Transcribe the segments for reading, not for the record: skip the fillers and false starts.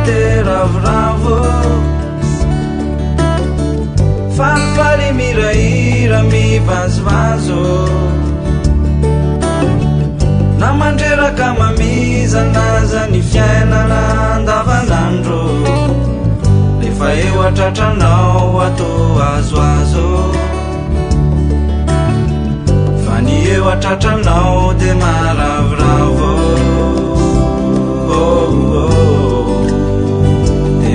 de ravoravo falifaly miraira mivazovazo na mandreraka mamizanaza ny fiainana andavanandro rehefa eo atratranao ato azoazo fa ny eo atratranao de maravoravo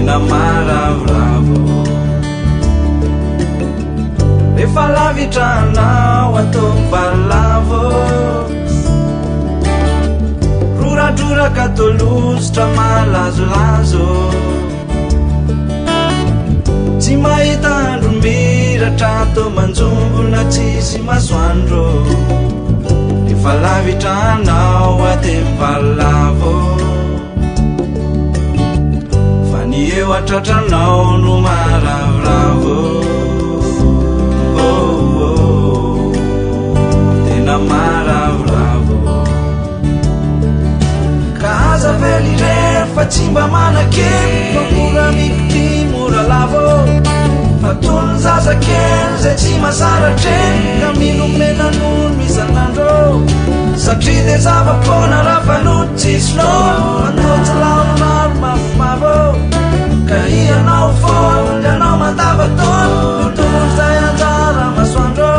tena maravoravo rehefa lavitranao ato valavo roradroraka tolositra malazolazo tsy mahita andro miratra to manjombona tsisy masoandro rehefa lavitranao aty valavo fa ny eo atratranao no maravoravo tena maravoravo ka aza vely rehefa tsy mba manakely fa mora mikity mora lavo fa tony zazakely zay tsy mahasaratreny ka minomenan'olo isan'andro satria de zava-pona raha fanoto tsisy no manotsy laonaro mavomavo ka ianao foly anao mandavatolo mitondry zay anjara masoandro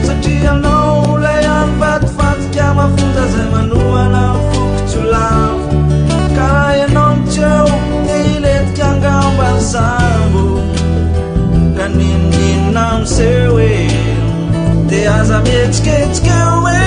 satria anao lay any vatifatika mafonja zay manohana fokotsy lavo ka raha ianao mitseo de iletika angamba ny sambo ka ninoninona miseho e de aza mihetsiketsikeo e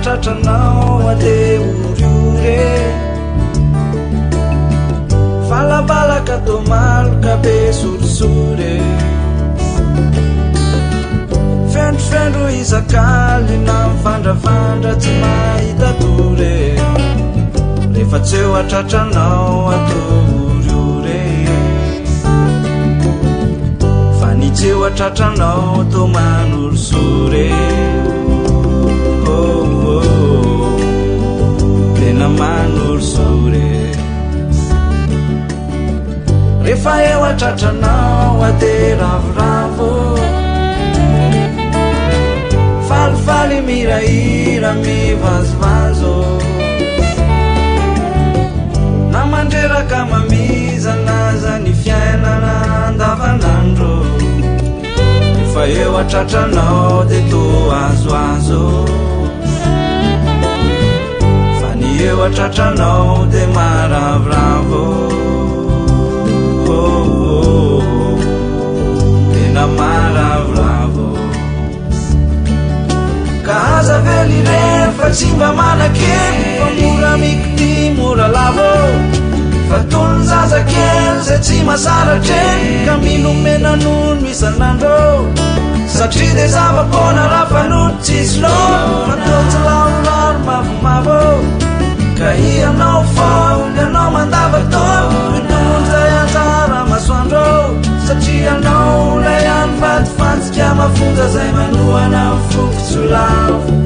tratranao ade uriure falabalaka tomaloka be sorisore fendrofendro izakaly na mifandravandra tsy mahita tore rehefa tseo atratranao ato uriure fa ny tseo atratranao to manorisore tena manorisore rehefa eo atratranao ade ravoravo falifaly miraira mivazovazo na mandreraka mamizanaza ny fiainana andavanandro rehefa eo atratranao de to azoazo eo atratranao de maravoravo tena maravoravo ka aza vely rehefa tsy mba manakely fa mora mikity mora lavo fa tony zazakely zay tsy mahasaratreny ka minomenan'olo isan'andro satria de zava-pona raha fanoto tsisy lo matotsy laolaro mavomavo ka ianao foly anao mandavatolo mitondry zay anjara masoandro satria anao lay any vatifatsika mafonja zay manohana fokotsy lavo